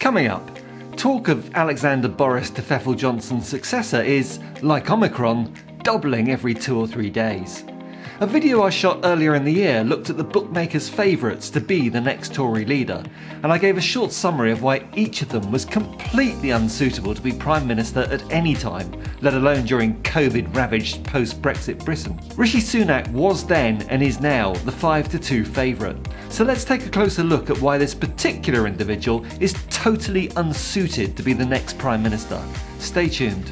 Coming up, talk of Alexander Boris to Pfeffel Johnson's successor is, like Omicron, doubling every 2 or 3 days. A video I shot earlier in the year looked at the bookmakers' favourites to be the next Tory leader, and I gave a short summary of why each of them was completely unsuitable to be Prime Minister at any time, let alone during COVID-ravaged post-Brexit Britain. Rishi Sunak was then and is now the 5-2 favourite. So let's take a closer look at why this particular individual is totally unsuited to be the next Prime Minister. Stay tuned.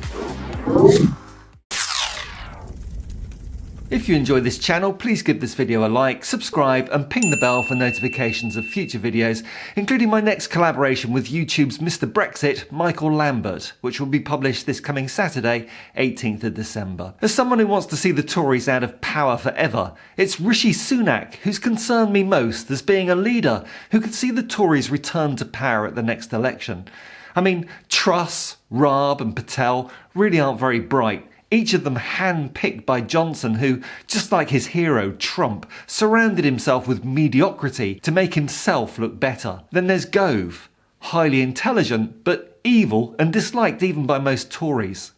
If you enjoy this channel, please give this video a like, subscribe and ping the bell for notifications of future videos, including my next collaboration with YouTube's Mr. Brexit, Michael Lambert, which will be published this coming Saturday, 18th of December. As someone who wants to see the Tories out of power forever, it's Rishi Sunak who's concerned me most as being a leader who could see the Tories return to power at the next election. I mean, Truss, Raab and Pfeffel really aren't very bright. Each of them hand-picked by Johnson, who, just like his hero Trump, surrounded himself with mediocrity to make himself look better. Then there's Gove, highly intelligent but evil and disliked even by most Tories.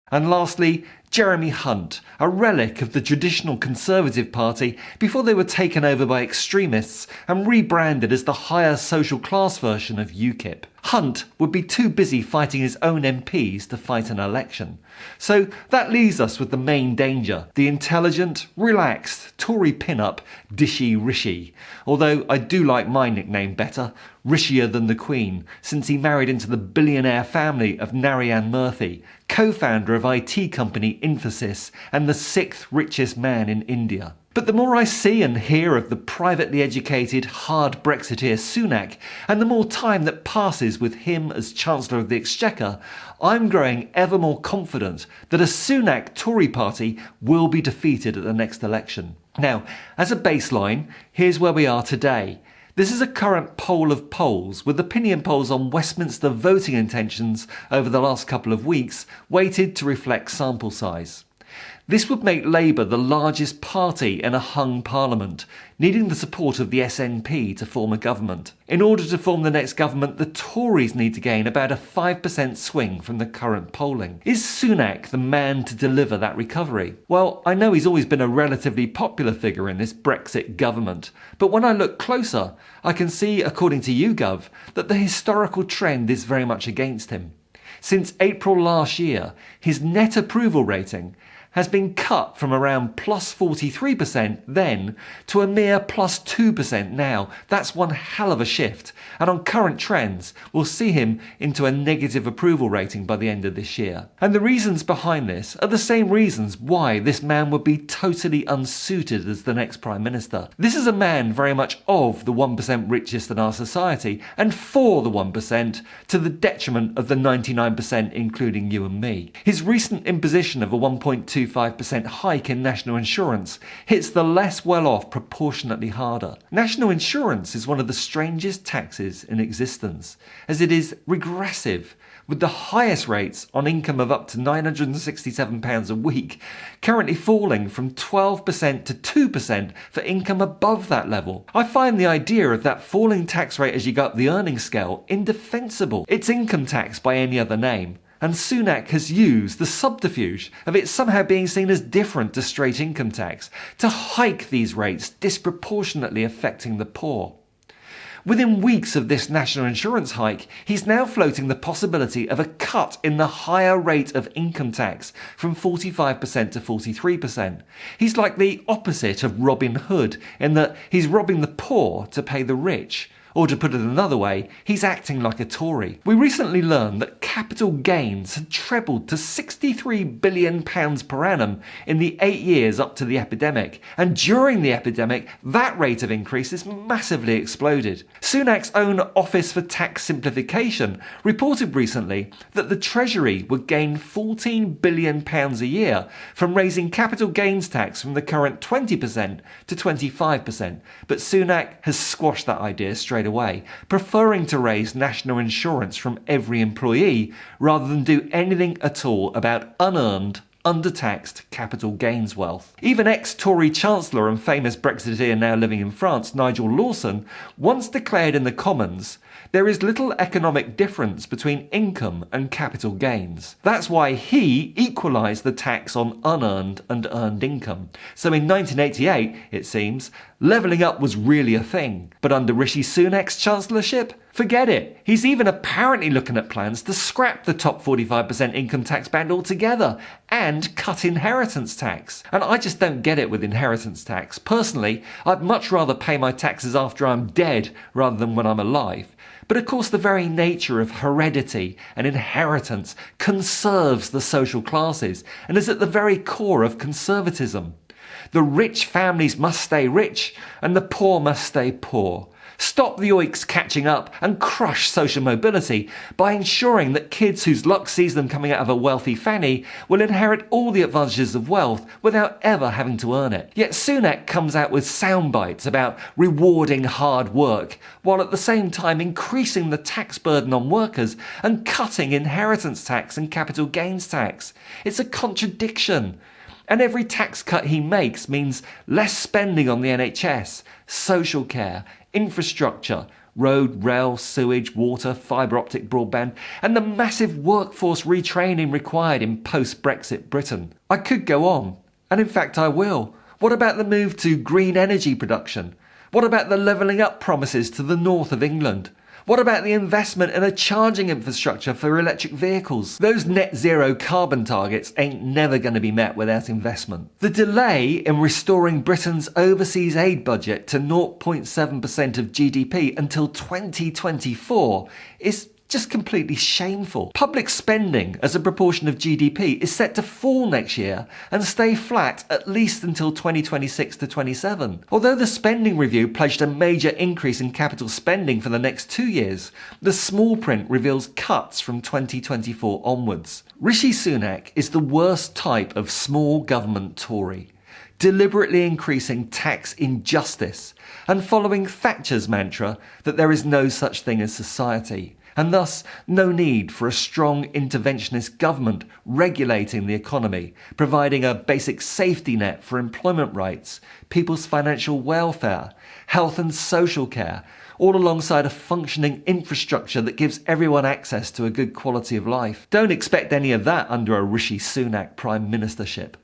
And lastly, Jeremy Hunt, a relic of the traditional Conservative Party before they were taken over by extremists and rebranded as the higher social class version of UKIP. Hunt would be too busy fighting his own MPs to fight an election. So that leaves us with the main danger, the intelligent, relaxed, Tory pin-up Dishy Rishi. Although I do like my nickname better, Rishier than the Queen, since he married into the billionaire family of Narayan Murthy, co-founder of IT company Infosys and the 6th richest man in India. But the more I see and hear of the privately educated, hard Brexiteer Sunak, and the more time that passes with him as Chancellor of the Exchequer, I'm growing ever more confident that a Sunak Tory party will be defeated at the next election. Now, as a baseline, here's where we are today. This is a current poll of polls, with opinion polls on Westminster voting intentions over the last couple of weeks weighted to reflect sample size. This would make Labour the largest party in a hung parliament, needing the support of the SNP to form a government. In order to form the next government, the Tories need to gain about a 5% swing from the current polling. Is Sunak the man to deliver that recovery? Well, I know he's always been a relatively popular figure in this Brexit government, but when I look closer, I can see, according to YouGov, that the historical trend is very much against him. Since April last year, his net approval rating has been cut from around plus 43% then to a mere plus 2% now. That's one hell of a shift, and on current trends we'll see him into a negative approval rating by the end of this year. And the reasons behind this are the same reasons why this man would be totally unsuited as the next Prime Minister. This is a man very much of the 1% richest in our society and for the 1% to the detriment of the 99% including you and me. His recent imposition of a 1.25% hike in national insurance hits the less well-off proportionately harder. National insurance is one of the strangest taxes in existence, as it is regressive, with the highest rates on income of up to £967 a week, currently falling from 12% to 2% for income above that level. I find the idea of that falling tax rate as you go up the earnings scale indefensible. It's income tax by any other name. And Sunak has used the subterfuge of it somehow being seen as different to straight income tax to hike these rates, disproportionately affecting the poor. Within weeks of this national insurance hike, he's now floating the possibility of a cut in the higher rate of income tax from 45% to 43%. He's like the opposite of Robin Hood in that he's robbing the poor to pay the rich. Or to put it another way, he's acting like a Tory. We recently learned that capital gains had trebled to £63 billion per annum in the 8 years up to the epidemic, and during the epidemic, that rate of increase has massively exploded. Sunak's own Office for Tax Simplification reported recently that the Treasury would gain £14 billion a year from raising capital gains tax from the current 20% to 25%, but Sunak has squashed that idea straight away, preferring to raise national insurance from every employee rather than do anything at all about unearned, undertaxed capital gains wealth. Even ex-Tory Chancellor and famous Brexiteer now living in France, Nigel Lawson, once declared in the Commons There is little economic difference between income and capital gains. That's why he equalised the tax on unearned and earned income. So in 1988, it seems, levelling up was really a thing. But under Rishi Sunak's chancellorship, forget it. He's even apparently looking at plans to scrap the top 45% income tax band altogether and cut inheritance tax. And I just don't get it with inheritance tax. Personally, I'd much rather pay my taxes after I'm dead rather than when I'm alive. But of course the very nature of heredity and inheritance conserves the social classes and is at the very core of conservatism. The rich families must stay rich and the poor must stay poor. Stop the oiks catching up and crush social mobility by ensuring that kids whose luck sees them coming out of a wealthy fanny will inherit all the advantages of wealth without ever having to earn it. Yet Sunak comes out with sound bites about rewarding hard work, while at the same time increasing the tax burden on workers and cutting inheritance tax and capital gains tax. It's a contradiction. And every tax cut he makes means less spending on the NHS, social care, infrastructure, road, rail, sewage, water, fibre optic broadband, and the massive workforce retraining required in post-Brexit Britain. I could go on, and in fact I will. What about the move to green energy production? What about the levelling up promises to the north of England? What about the investment in a charging infrastructure for electric vehicles? Those net zero carbon targets ain't never going to be met without investment. The delay in restoring Britain's overseas aid budget to 0.7% of GDP until 2024 is just completely shameful. Public spending as a proportion of GDP is set to fall next year and stay flat at least until 2026 to 27. Although the spending review pledged a major increase in capital spending for the next 2 years, the small print reveals cuts from 2024 onwards. Rishi Sunak is the worst type of small government Tory, deliberately increasing tax injustice and following Thatcher's mantra that there is no such thing as society, and thus no need for a strong interventionist government regulating the economy, providing a basic safety net for employment rights, people's financial welfare, health and social care, all alongside a functioning infrastructure that gives everyone access to a good quality of life. Don't expect any of that under a Rishi Sunak prime ministership.